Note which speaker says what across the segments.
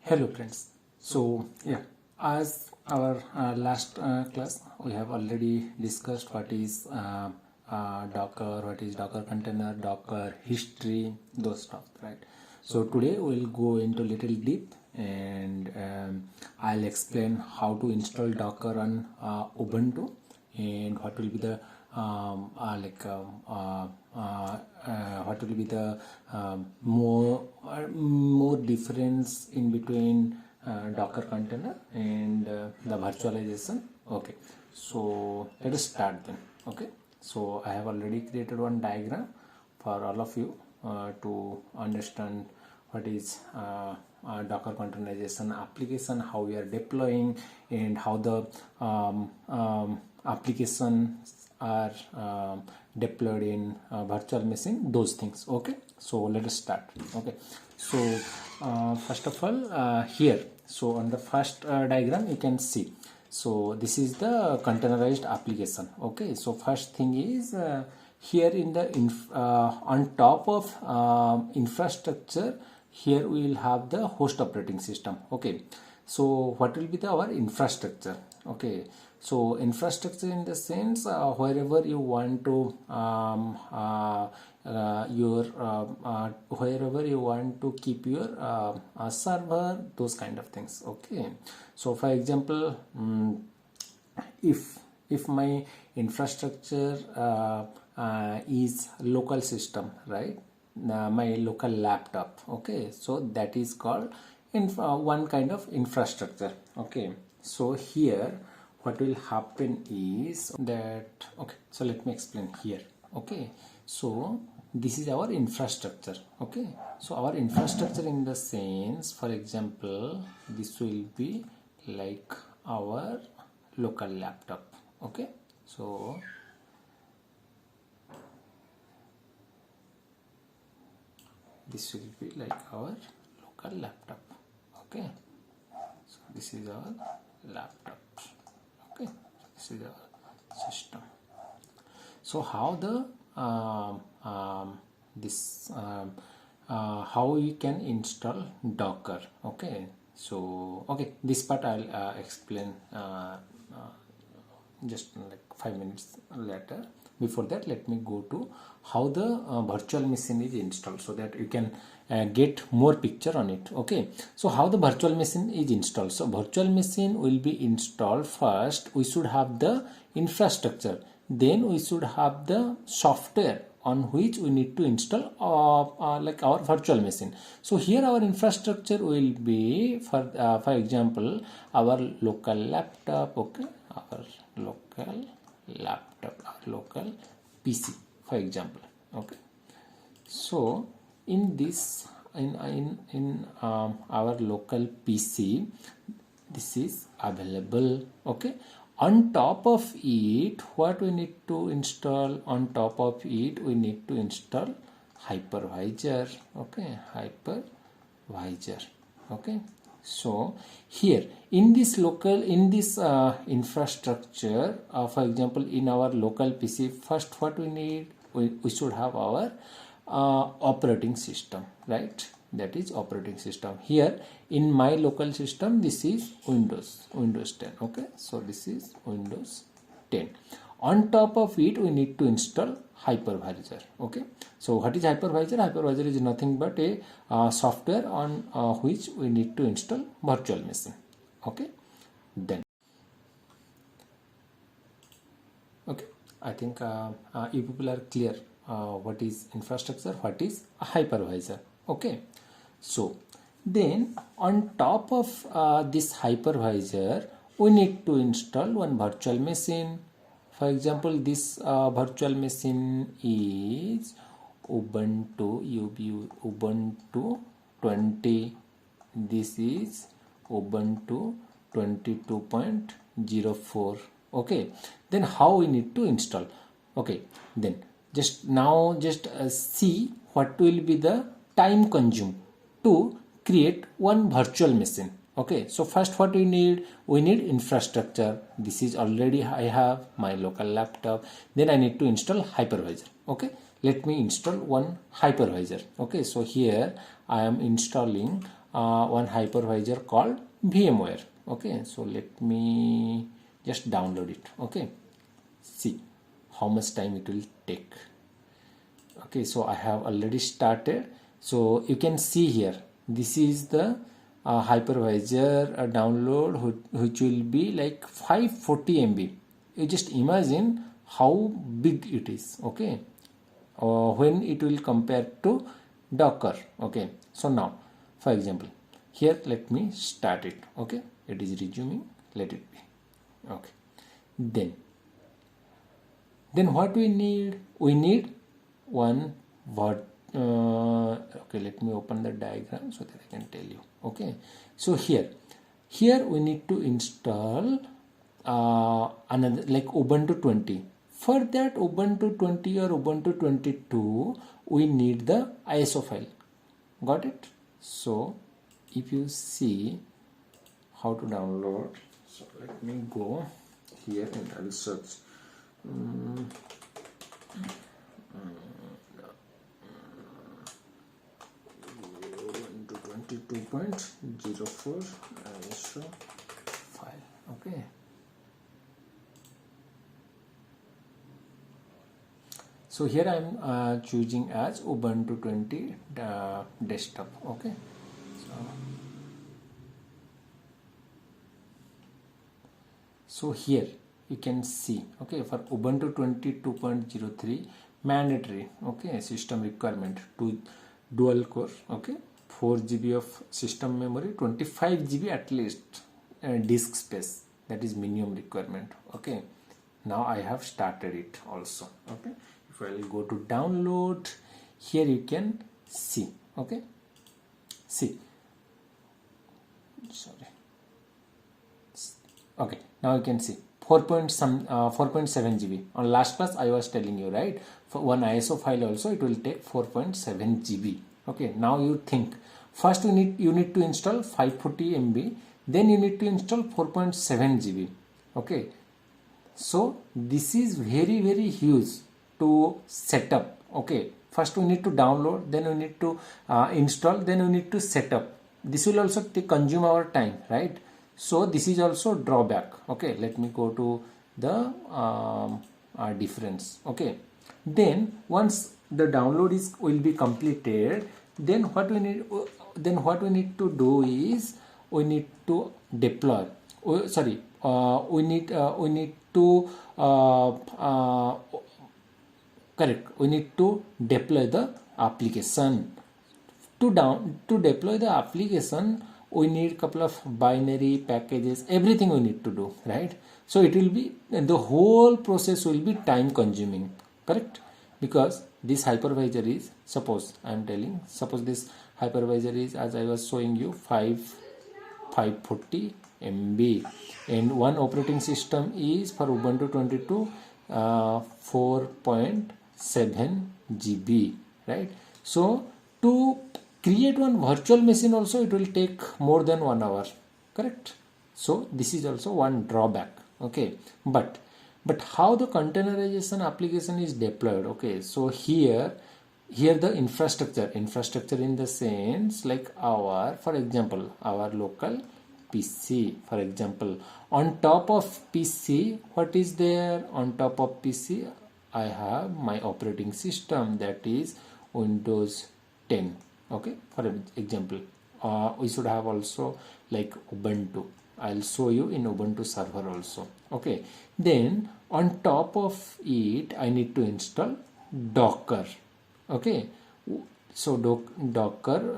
Speaker 1: Hello friends. So yeah, as our last class we have already discussed what is Docker, what is Docker container, Docker history, those stuff, right? So today we'll go into little deep and I'll explain how to install Docker on Ubuntu and what will be the what will be the more difference in between Docker container and the virtualization. Okay, so let us start then. Okay, so I have already created one diagram for all of you to understand what is Docker containerization application, how we are deploying, and how the applications are deployed in virtual machine, those things. Okay, so let us start. Okay, so first of all here, so on the first diagram you can see, so this is the containerized application. Okay, so first thing is here in the on top of infrastructure, here we will have the host operating system. Okay, so what will be our infrastructure? Okay, so infrastructure in the sense wherever you want to wherever you want to keep your server, those kind of things. Okay, so for example, if my infrastructure is local system, right, my local laptop, okay, so that is called one kind of infrastructure. Okay, so here what will happen is that, okay, so let me explain here. Okay, so this is our infrastructure. Okay, so our infrastructure in the sense, for example, this will be like our local laptop. Okay, so this will be like our local laptop. Okay, so this is our laptop. Okay, this is our system. So how the how you can install Docker? Okay, so okay, this part I'll explain just like 5 minutes later. Before that, let me go to how the virtual machine is installed so that you can get more picture on it. Okay, so how the virtual machine is installed? So virtual machine will be installed. First we should have the infrastructure, then we should have the software on which we need to install like our virtual machine. So here our infrastructure will be for example our local laptop. Okay, our local laptop, our local PC, for example. Okay, so in this in our local PC, this is available. Okay, on top of it, what we need to install? On top of it, we need to install hypervisor. Okay, hypervisor. Okay, so here in this local, in this infrastructure, for example, in our local PC, first what we need, we should have our operating system, right? That is operating system. Here in my local system, this is Windows 10. Okay, so this is Windows 10. On top of it, we need to install hypervisor. Okay, so what is hypervisor? Hypervisor is nothing but a software on which we need to install virtual machine. Okay, then okay, I think you people are clear what is infrastructure, what is a hypervisor. Okay, so then on top of this hypervisor, we need to install one virtual machine. For example, this virtual machine is Ubuntu 20. This is Ubuntu 22.04. Okay, then how we need to install? Okay, then just see what will be the time consumed to create one virtual machine. Okay, so first what we need infrastructure. This is already I have my local laptop. Then I need to install hypervisor. Okay, let me install one hypervisor. Okay, so here I am installing one hypervisor called VMware. Okay, so let me just download it. Okay, see how much time it will take. Okay, so I have already started. So you can see here, this is the hypervisor download, which will be like 540 MB. You just imagine how big it is. Okay, when it will compare to Docker. Okay, so now for example, here let me start it. Okay, it is resuming, let it be. Okay, then what we need? We need one word. Okay, let me open the diagram so that I can tell you. Okay, so here we need to install another like Ubuntu 20. For that Ubuntu 20 or Ubuntu 22, we need the ISO file. Got it? So if you see how to download, so let me go here and I will search. Ubuntu 22.04 ISO file. Okay. So here I am choosing as Ubuntu 20 desktop. Okay. So here you can see, okay, for Ubuntu 22.03 mandatory, okay, system requirement to dual core, okay, 4 GB of system memory, 25 GB at least disk space, that is minimum requirement. Okay, now I have started it also. Okay, if I will go to download, here you can see. Okay, see, sorry. Okay, now you can see 4.7 GB. On last class I was telling you, right, for one ISO file also it will take 4.7 GB. Okay, now you think first you need to install 540 MB, then you need to install 4.7 GB. Okay, so this is very huge to set up. Okay, first we need to download, then we need to install, then we need to set up. This will also consume our time, right? So this is also drawback. Okay, let me go to the difference. Okay, then once the download will be completed, then what we need to do is we need to deploy. We need to we need to deploy the application. To deploy the application, we need couple of binary packages, everything we need to do, right? So it will be, the whole process will be time consuming, correct? Because this hypervisor is, suppose this hypervisor is, as I was showing you, 540 MB, and one operating system is for Ubuntu 22 4.7 GB, right? So to create one virtual machine also it will take more than 1 hour, correct? So this is also one drawback. Okay, but how the containerization application is deployed? Okay, so here the infrastructure in the sense like for example our local PC, for example, on top of PC, what is there on top of PC? I have my operating system, that is Windows 10. Okay, for example, we should have also like Ubuntu. I'll show you in Ubuntu server also. Okay, then on top of it I need to install Docker. Okay, so Docker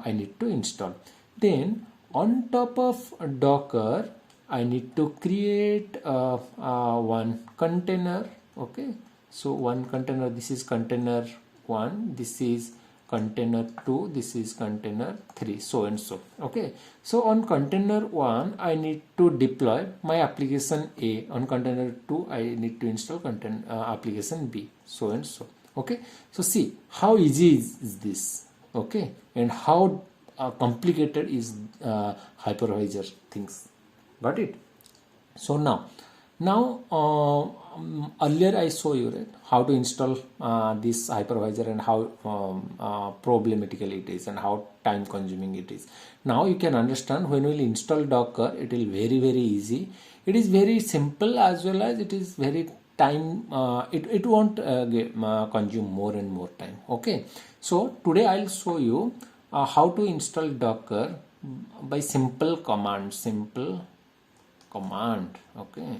Speaker 1: I need to install. Then on top of Docker I need to create one container. Okay, so one container, this is container 1, this is container 2, this is container 3, so and so. Okay, so on container 1 I need to deploy my application A, on container 2 I need to install application B, so and so. Okay, so see how easy is this. Okay, and how complicated is hypervisor things. Got it? So now Now earlier I show you, right, how to install this hypervisor and how problematical it is and how time consuming it is. Now you can understand when we will install Docker, it will very easy. It is very simple as well as it is very time, it won't consume more and more time. Okay, so today I'll show you how to install Docker by simple command. Okay,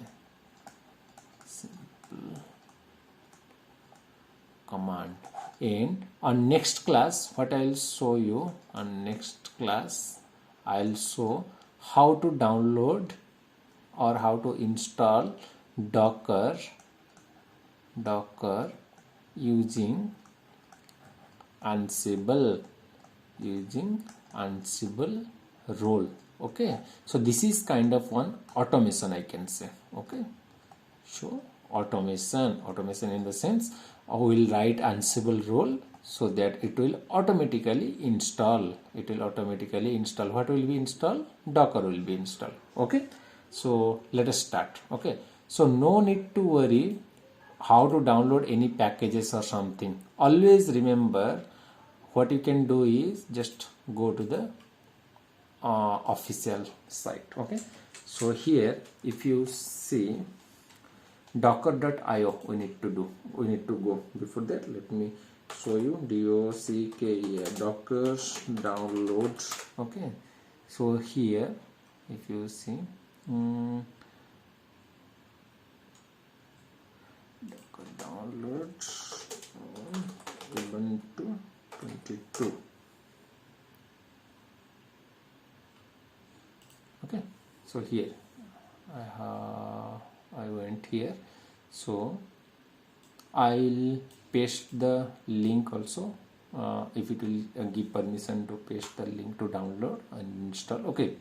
Speaker 1: command. And on next class, what I'll show you, on next class I'll show how to download or how to install Docker using Ansible, role. Okay, so this is kind of one automation, I can say. Okay, so automation in the sense I will write Ansible role so that it will automatically install. What will be installed? Docker will be installed. Okay, so let us start. Okay, so no need to worry how to download any packages or something. Always remember, what you can do is just go to the official site. Okay, so here if you see docker.io, we need to go. Before that, let me show you docker downloads. Okay, so here if you see docker downloads Ubuntu 22. Okay, so here I went here, so I'll paste the link also, if it will give permission to paste the link to download and install. Okay,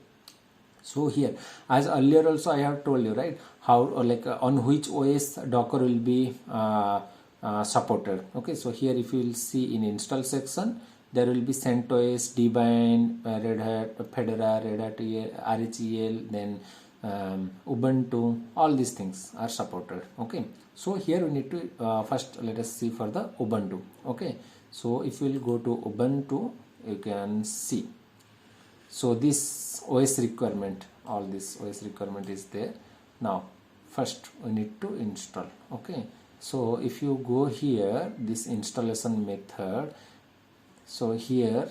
Speaker 1: so here, as earlier also I have told you, right, how on which OS Docker will be supported. Okay, so here if you will see in install section, there will be CentOS, Debian, Red Hat, Fedora, Red Hat, RHEL, then Ubuntu, all these things are supported. Okay, so here we need to first let us see for the Ubuntu. Okay, so if we will go to Ubuntu, you can see, so this OS requirement, all this OS requirement is there. Now first we need to install. Okay, so if you go here, this installation method, so here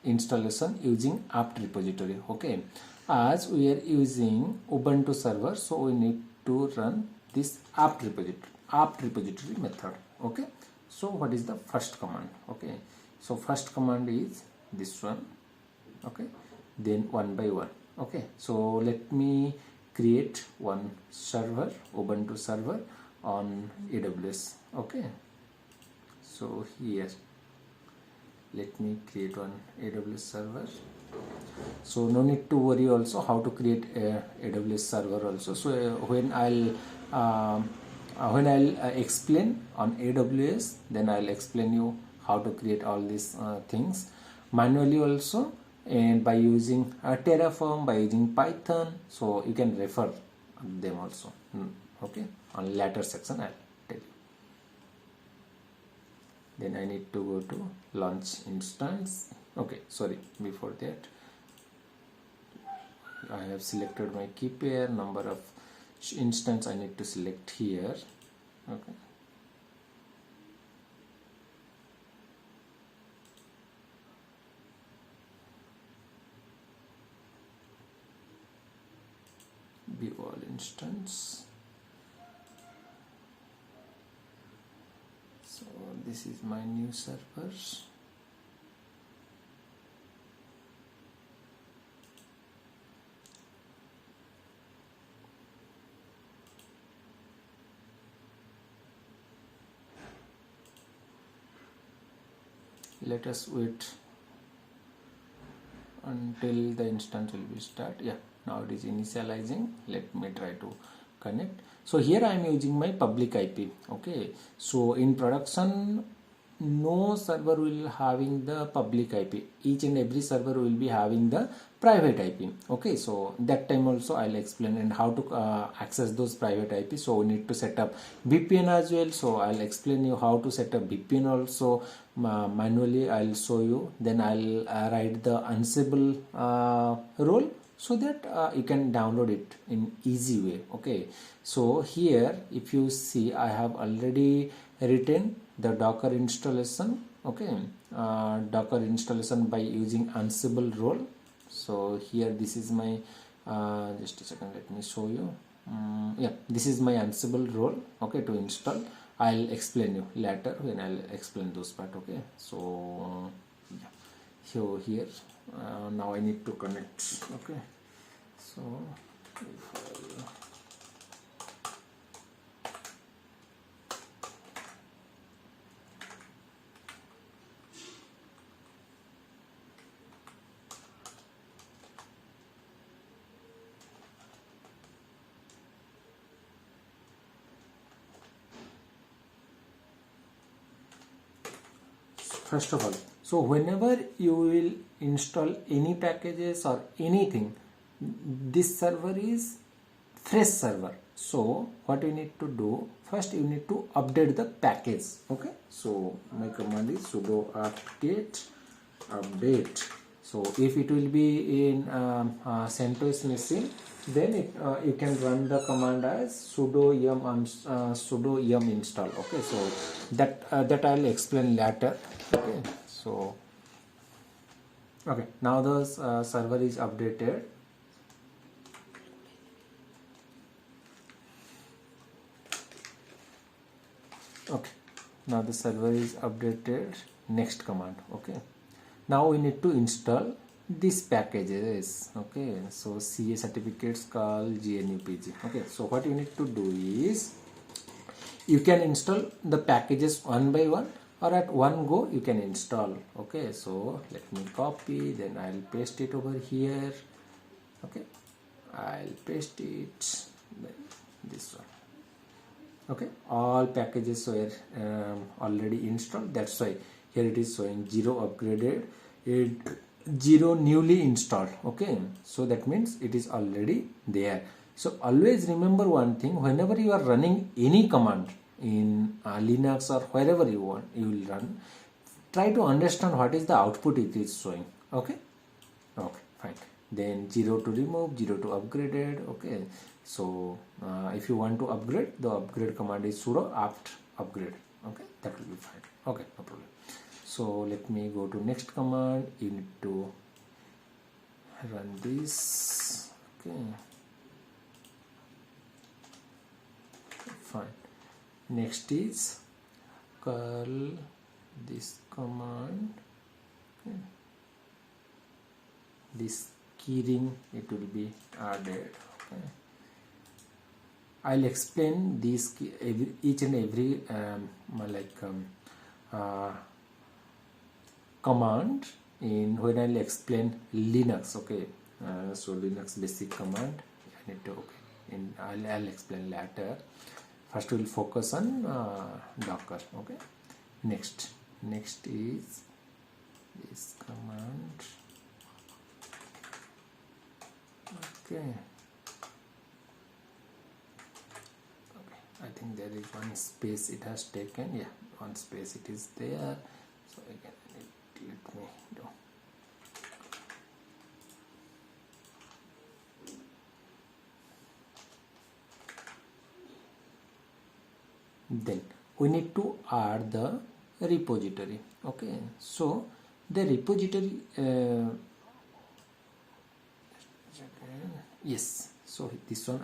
Speaker 1: installation using apt repository. Okay, as we are using Ubuntu server, so we need to run this apt repository method. Okay, so what is the first command? Okay, so first command is this one. Okay, then one by one. Okay, so let me create one server, Ubuntu server on AWS. Okay, so here let me create one AWS server. So no need to worry also how to create a AWS server also. So when I'll explain on AWS, then I'll explain you how to create all these things manually also, and by using Terraform, by using Python. So you can refer them also. Okay, on later section I'll tell you. Then I need to go to launch instance. Okay, sorry, before that I have selected my key pair, number of instance I need to select here. Okay, view all instance. So this is my new servers. Let us wait until the instance will be start. Yeah, now it is initializing. Let me try to connect. So here I am using my public IP. Okay, so in production no server will having the public IP. Each and every server will be having the private IP. Okay, so that time also I'll explain and how to access those private IP. So we need to set up VPN as well. So I'll explain you how to set up VPN also manually. I'll show you. Then I'll write the Ansible role so that you can download it in easy way. Okay, so here if you see, I have already written the Docker installation. Okay, Docker installation by using Ansible role. So here this is my just a second, let me show you. Yeah, this is my Ansible role. Okay, to install. I'll explain you later when I'll explain those part. Okay, so yeah. So here now I need to connect. Okay, so if first of all, so whenever you will install any packages or anything, this server is fresh server. So what you need to do, first you need to update the package. Okay, so my command is sudo update. So if it will be in CentOS machine, then you can run the command as sudo yum install. Okay, so that I'll explain later. Okay, so okay, now the server is updated. Okay, now the server is updated. Next command. Okay, now we need to install these packages. Okay, so CA certificates called GNUPG. Okay, so what you need to do is you can install the packages one by one, or at one go you can install. Okay, so let me copy, then I'll paste it over here. Okay, I'll paste it, then this one. Okay, all packages were already installed. That's why here it is showing 0 upgraded, 0 newly installed. Okay, so that means it is already there. So always remember one thing, whenever you are running any command in Linux or wherever you want, you will run, try to understand what is the output it is showing. Okay, okay, fine. Then 0 to remove, 0 to upgraded. Okay, so if you want to upgrade, the upgrade command is sudo apt upgrade. Okay, that will be fine. Okay, no problem. So let me go to next command. You need to run this. Okay, fine. Next is curl this command. Okay. This keyring, it will be added. Okay, I'll explain this each and every command in when I'll explain Linux. Okay, so Linux basic command I need to, okay, and I'll explain later. First we'll focus on Docker. Okay, next is this command. Okay, I think there is one space it has taken. Yeah, one space it is there. So again, let me do. Then we need to add the repository. Okay, so the repository. Yes, so this one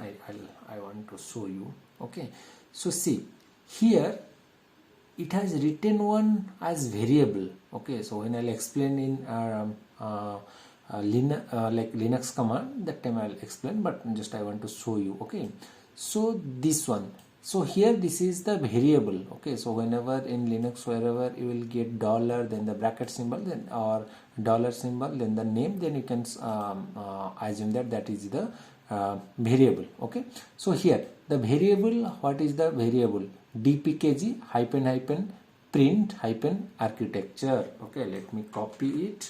Speaker 1: I want to show you. Okay, so see here it has written one as variable. Okay, so when I'll explain in Linux command, that time I'll explain, but just I want to show you. Okay, so this one, so here this is the variable. Okay, so whenever in Linux, wherever you will get dollar, then the bracket symbol, then or dollar symbol, then the name, then you can assume that is the variable. Okay, so here the variable, what is the variable? dpkg --, print hyphen architecture. Okay, let me copy it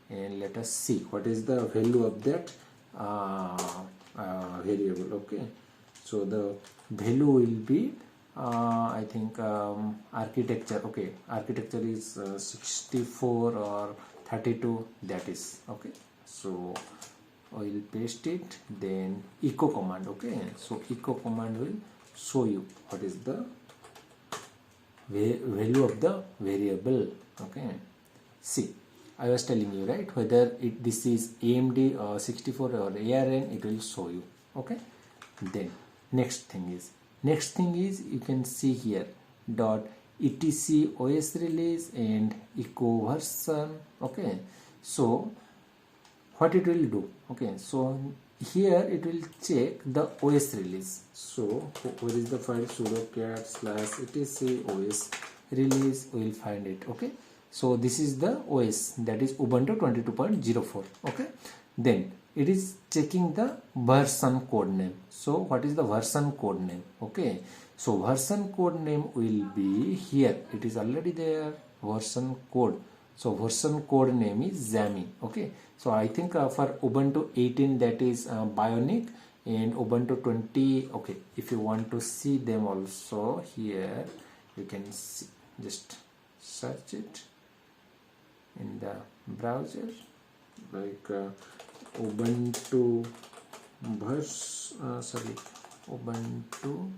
Speaker 1: and let us see what is the value of that variable. Okay, so the value will be I think architecture. Okay, architecture is 64 or 32, that is. Okay, so I will paste it, then echo command. Okay, so echo command will show you what is the value of the variable. Okay, see, I was telling you, right, whether this is AMD or 64 or ARN, it will show you. Okay, then next thing is you can see here dot etc os release and echo version. Okay, so what it will do? Okay, so here it will check the OS release. So where is the file? Sudo cat slash etc os release, we will find it. Okay, so this is the OS, that is Ubuntu 22.04. okay, then it is checking the version code name. So what is the version code name? Okay, so version code name will be here, it is already there, version code. So version code name is Jammy. Okay, so I think for Ubuntu 18 that is Bionic, and Ubuntu 20. Okay, if you want to see them also, here you can see, just search it in the browser, like Ubuntu Ubuntu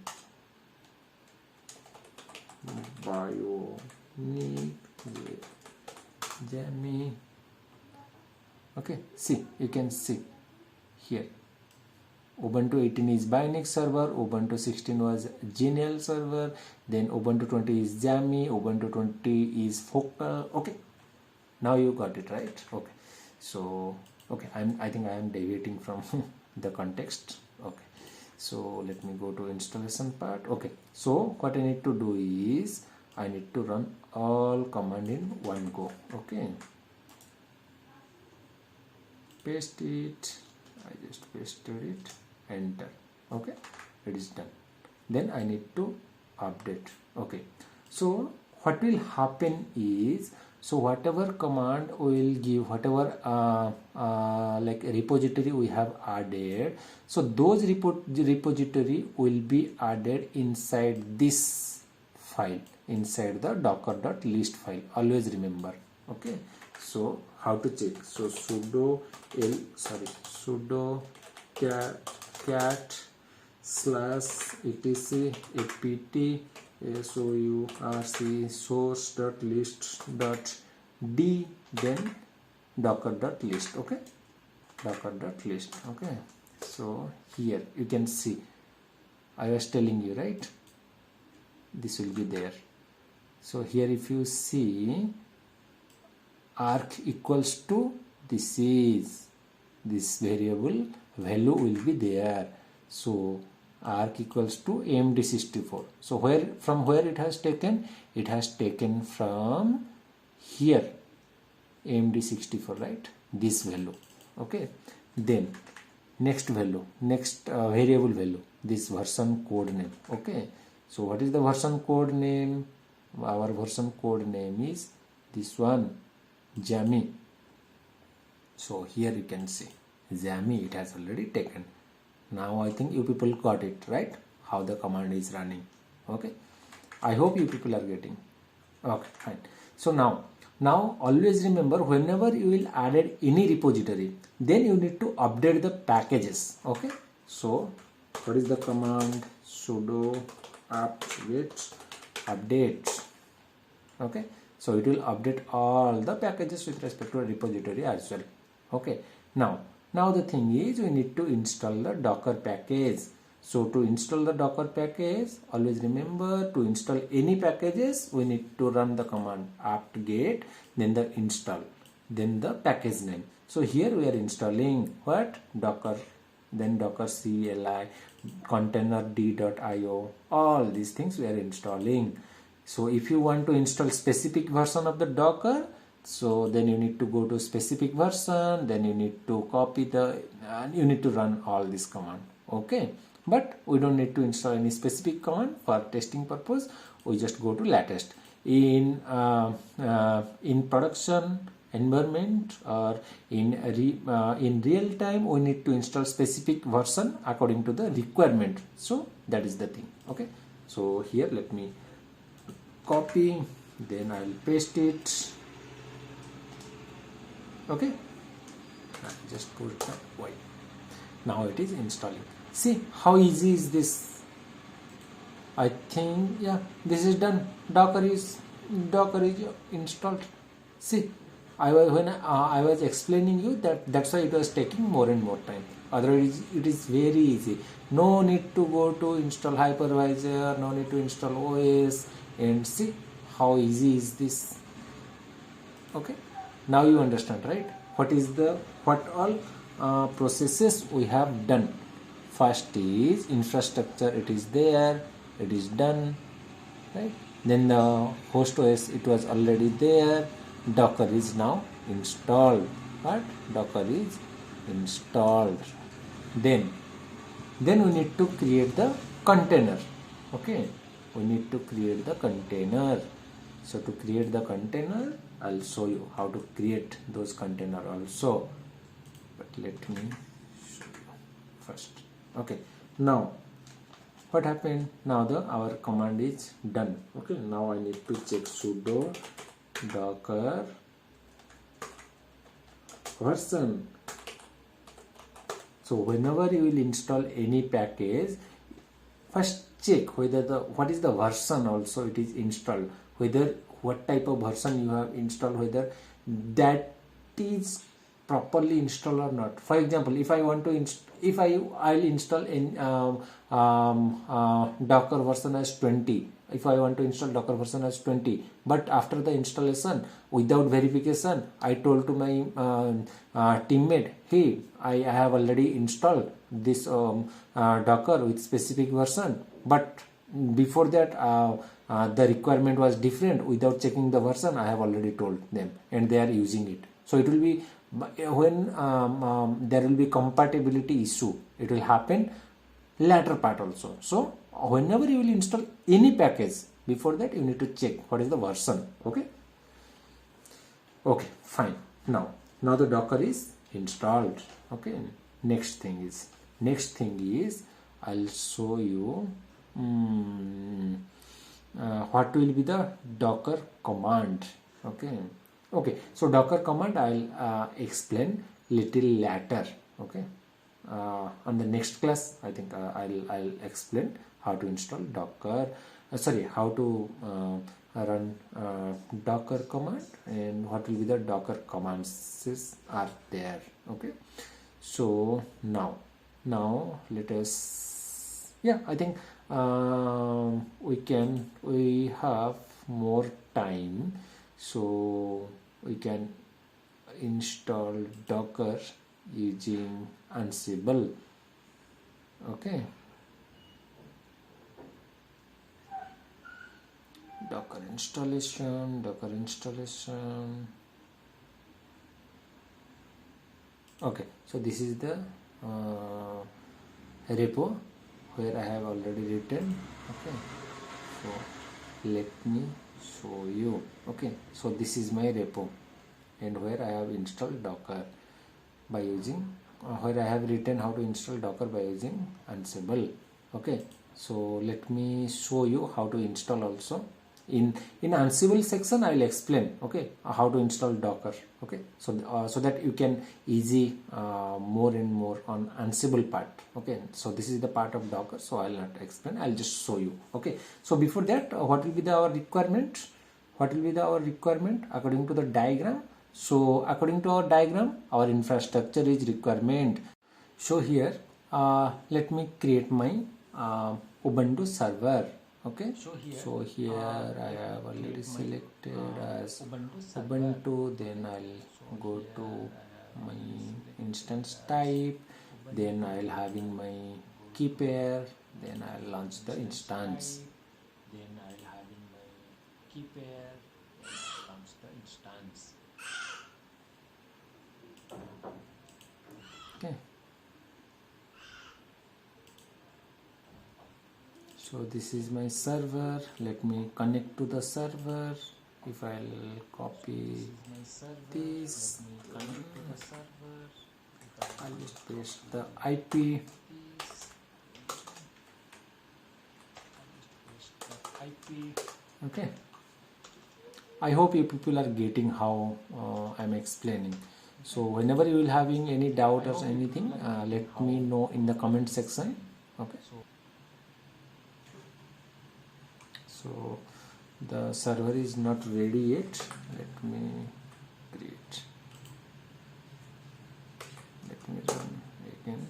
Speaker 1: Bionic Jammy. Okay, see, you can see here Ubuntu 18 is Bionic server, Ubuntu 16 was Genial server, then Ubuntu 20 is Jammy, Ubuntu 20 is Focal. Okay, now you got it, right? Okay, so okay, I think I am deviating from the context. Okay, so let me go to installation part. Okay, so what I need to do is I need to run all command in one go. Okay, paste it, I just pasted it, enter. Okay, it is done. Then I need to update. Okay, so what will happen is, so whatever command will give, whatever like repository we have added, so those repository will be added inside this file, inside the docker.list file. Always remember. Okay, so how to check? So sudo cat slash etc apt sourc source.list.d, then docker.list. Okay, docker.list. Okay, so here you can see, I was telling you, right, this will be there. So here if you see arc equals to this variable value will be there. So arc equals to AMD64. So from where it has taken? It has taken from here, AMD64, right? This value. Okay, then next value, next variable value, this version code name. Okay, so what is the version code name? Our version code name is this one, Jammy. So here you can see Jammy, it has already taken. Now I think you people got it, right? How the command is running. Okay, I hope you people are getting. Okay, fine. So now always remember, whenever you will add any repository, then you need to update the packages. Okay, so what is the command? Sudo apt-get update. Okay, so it will update all the packages with respect to a repository as well. Okay, now the thing is, we need to install the Docker package. So to install the Docker package, always remember, to install any packages, we need to run the command apt-get, then the install, then the package name. So here we are installing what? Docker, then docker CLI, container d.io, all these things we are installing. So if you want to install specific version of the Docker, so then you need to go to specific version, then you need to copy you need to run all this command. Okay, but we don't need to install any specific command for testing purpose. We just go to latest. in production environment or in real time, we need to install specific version according to the requirement. So that is the thing. Okay, so here let me copy, then I'll paste it. Okay, just put it white. Now it is installing. See how easy is this. I think, yeah, this is done. Docker is installed. See, I was explaining you that's why it was taking more and more time. Otherwise it is very easy. No need to go to install hypervisor, no need to install OS, and see how easy is this. Okay, now you understand, right? What all processes we have done. First is infrastructure, it is there, it is done, right? Then the host OS, it was already there. Docker is now installed. But Docker is installed. Then we need to create the container. Okay, we need to create the container. So to create the container, I'll show you how to create those container also. But let me show you first. Okay, now what happened? Now our command is done. Okay, now I need to check sudo docker version. So whenever you will install any package, first check whether what is the version also it is installed, whether what type of version you have installed, whether that is properly installed or not. For example, if I want to I'll install in Docker version as 20. If I want to install Docker version as 20, but after the installation without verification, I told to my teammate, hey, I have already installed this Docker with specific version, but before that the requirement was different. Without checking the version, I have already told them and they are using it. So it will be when there will be compatibility issue, it will happen later part also. So whenever you will install any package, before that you need to check what is the version. Okay, fine. Now the Docker is installed. Okay, next thing is I'll show you what will be the Docker command. Okay, so Docker command I'll explain little later. Okay, on the next class I think I'll explain how to install Docker, how to run Docker command and what will be the Docker commands are there. Okay, so now let us, I think we have more time, so we can install Docker using Ansible. Okay, Docker installation. Okay, so this is the repo where I have already written. Okay, so let me show you. Okay, so this is my repo and where I have installed Docker by using where I have written how to install Docker by using Ansible. Okay, so let me show you how to install also. In Ansible section I will explain, okay, how to install Docker. Okay, so that you can easy more and more on Ansible part. Okay, so this is the part of Docker, so I will not explain, I will just show you. Okay, so before that, what will be our requirement? According to the diagram? So according to our diagram, our infrastructure is requirement. So here let me create my Ubuntu server. Okay, so here I have already selected as Ubuntu, then I'll go to my instance type, then I'll having my key pair, then I'll launch the instance. Okay, so So this is my server. Let me connect to the server. If I'll copy this, I'll just paste the IP. Okay, I hope you people are getting how I'm explaining. So whenever you will having any doubt or anything, let me know in the comment section. Okay, so the server is not ready yet. Let me create, let me run again.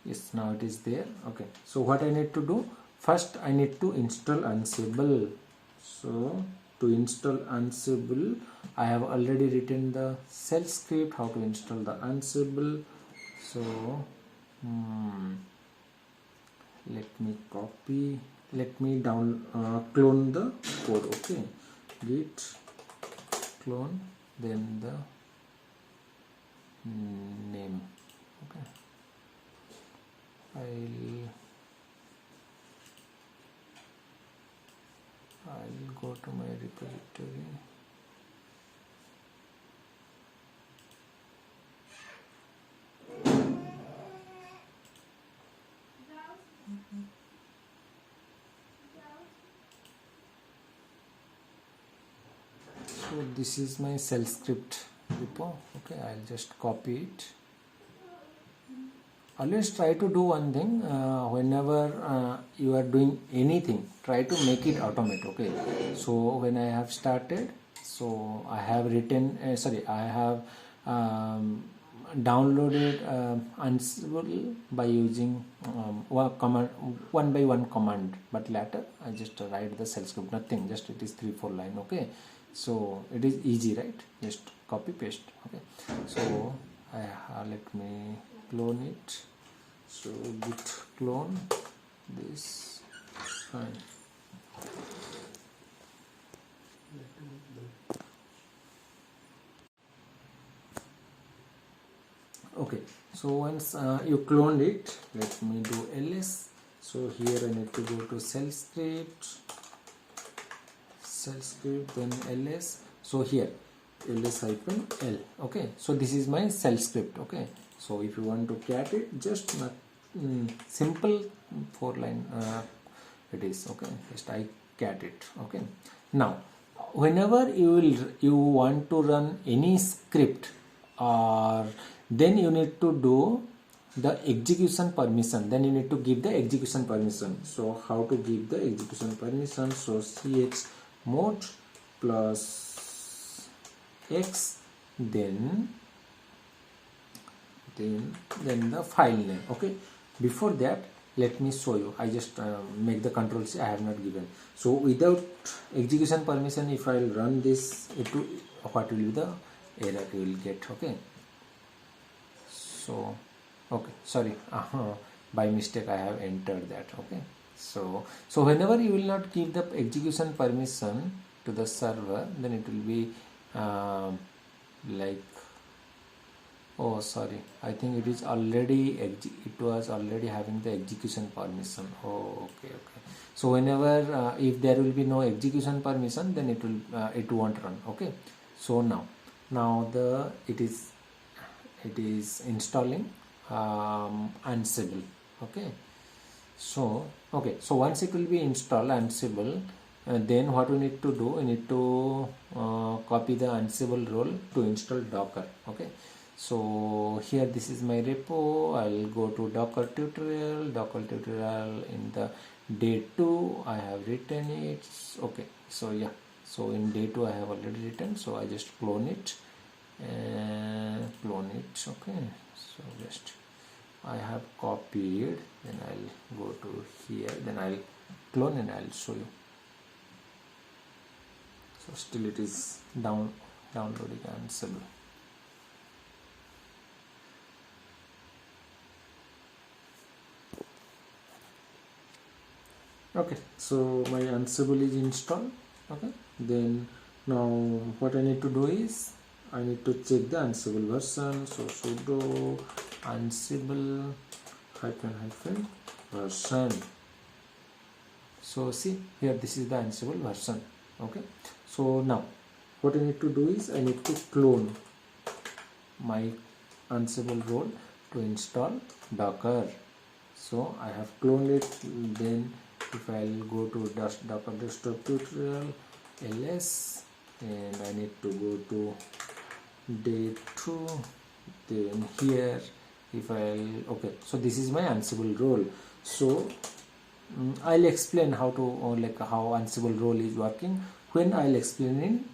Speaker 1: Yes, now it is there. Okay, so what I need to do, first I need to install Ansible. So to install Ansible, I have already written the shell script how to install the Ansible. So let me copy, let me clone the code. Okay, git clone, then the name. Okay, I'll go to my repository. So this is my shell script repo. Okay, I'll just copy it. Always try to do one thing, whenever you are doing anything, try to make it automate. Okay, so when I have started, so I have written I have downloaded Ansible by using one by one command, but later I just write the shell script, nothing, just it is 3-4 line. Okay, so it is easy, right? Just copy paste. Okay, so let me clone it. So git clone this, fine. Okay, so once you cloned it, let me do ls. So here I need to go to shell script, then ls. So here ls -l. Okay, so this is my shell script. Okay, so if you want to cat it, just simple 4-line it is. Okay, just I cat it. Okay, now whenever you want to run any script, or then you need to do the execution permission, then you need to give the execution permission. So how to give the execution permission? So chmod plus x, then the file name. Okay, before that let me show you. I just make the control C, I have not given. So without execution permission, if I'll run this, what will be the error you will get? Okay, so okay, sorry, by mistake I have entered that. Okay, so whenever you will not give the execution permission to the server, then it will be like, oh sorry, I think it is already it was already having the execution permission. Oh, okay. So whenever if there will be no execution permission, then it won't run. Okay, so now it is installing Ansible. Okay, so once it will be installed Ansible, then what we need to do, we need to copy the Ansible role to install Docker. Okay, so here this is my repo. I'll go to Docker tutorial in the day 2 I have written it. Okay, so yeah, so in day 2 I have already written, so I just clone it. Okay, so just I have copied, then I'll go to here, then I'll clone and I'll show you. So still it is downloading Ansible. Okay, so my Ansible is installed. Okay, then now what I need to do is I need to check the Ansible version. So sudo Ansible hyphen version. So see here, this is the Ansible version. Okay, so now what I need to do is I need to clone my Ansible role to install Docker. So I have cloned it. Then if I'll go to Docker desktop tutorial ls, and I need to go to day 2, then here if I'll, okay, so this is my Ansible role. So I'll explain how to like how Ansible role is working when I'll explain in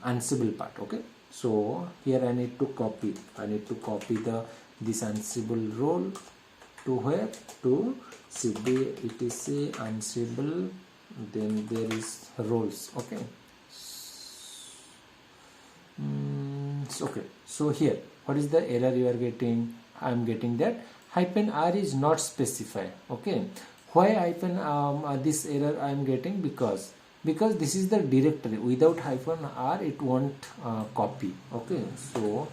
Speaker 1: Ansible part. Okay, so here I need to copy the this Ansible role to where, to cd etc Ansible, then there is roles. Okay, okay, so here what is the error you are getting? I am getting that -r is not specified. Okay, why this error I am getting? Because this is the directory. Without -r it won't copy. Okay, so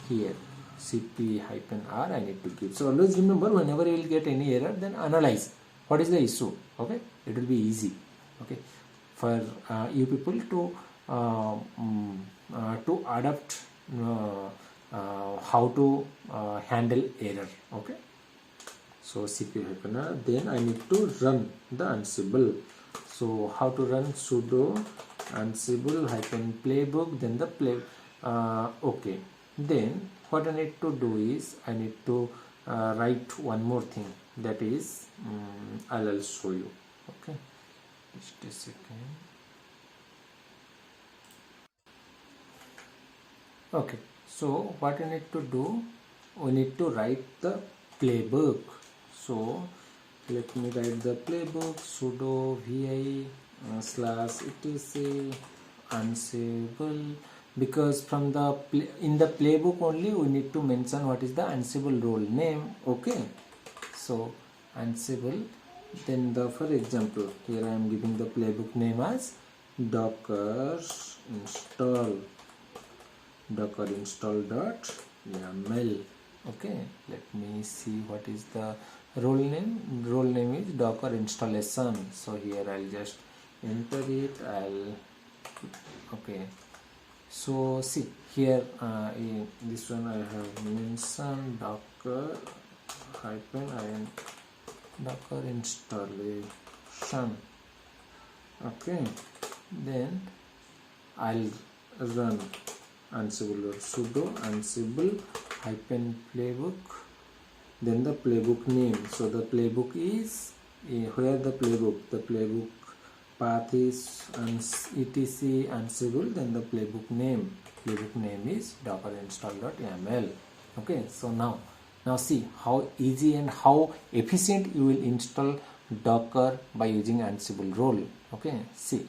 Speaker 1: here cp-r I need to give. So always remember, whenever you will get any error, then analyze what is the issue. Okay, it will be easy. Okay, for you people to adapt how to handle error. Okay, so cp-r, then I need to run the Ansible. So how to run? Sudo Ansible -playbook, then the play. Okay, then what I need to do is I need to write one more thing, that is I'll show you. Okay, just a second. Okay, so what I need to do, we need to write the playbook. So let me write the playbook. Sudo vi /etc Ansible, because from the in the playbook only we need to mention what is the Ansible role name. Okay, so Ansible, then the, for example, here I am giving the playbook name as docker install.yaml. Okay, let me see what is the role name. Role name is docker installation. So here I'll just enter it. Okay, so see here in this one I have mentioned docker docker installation. Okay, then I'll run Ansible or sudo Ansible -playbook, then the playbook name. So the playbook is where the playbook path is etc Ansible, then the playbook name is docker install.yaml. Okay, so now see how easy and how efficient you will install Docker by using Ansible role. Okay, see.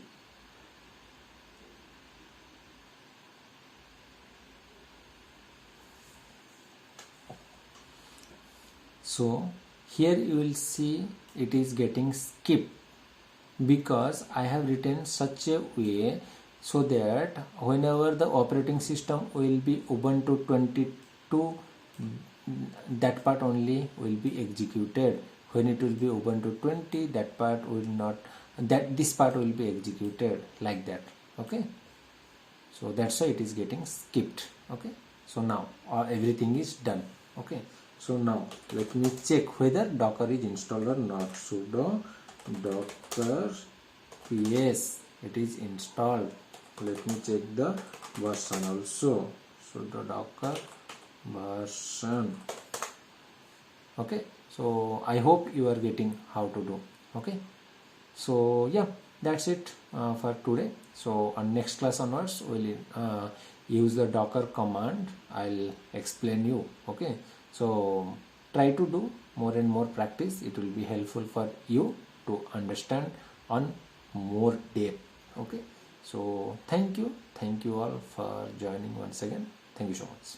Speaker 1: So here you will see it is getting skipped because I have written such a way so that whenever the operating system will be Ubuntu 22, that part only will be executed. When it will be Ubuntu 20, that part will not, this part will be executed, like that. Okay, so that's why it is getting skipped. Okay, so now everything is done. Okay, so now let me check whether Docker is installed or not. Sudo docker ps, it is installed. Let me check the version also. Sudo docker version. Okay, so I hope you are getting how to do. Okay, so yeah, that's it for today. So on next class onwards we'll use the docker command. I'll explain you. Okay, so try to do more and more practice. It will be helpful for you to understand on more depth. Okay, so thank you all for joining once again. Thank you so much.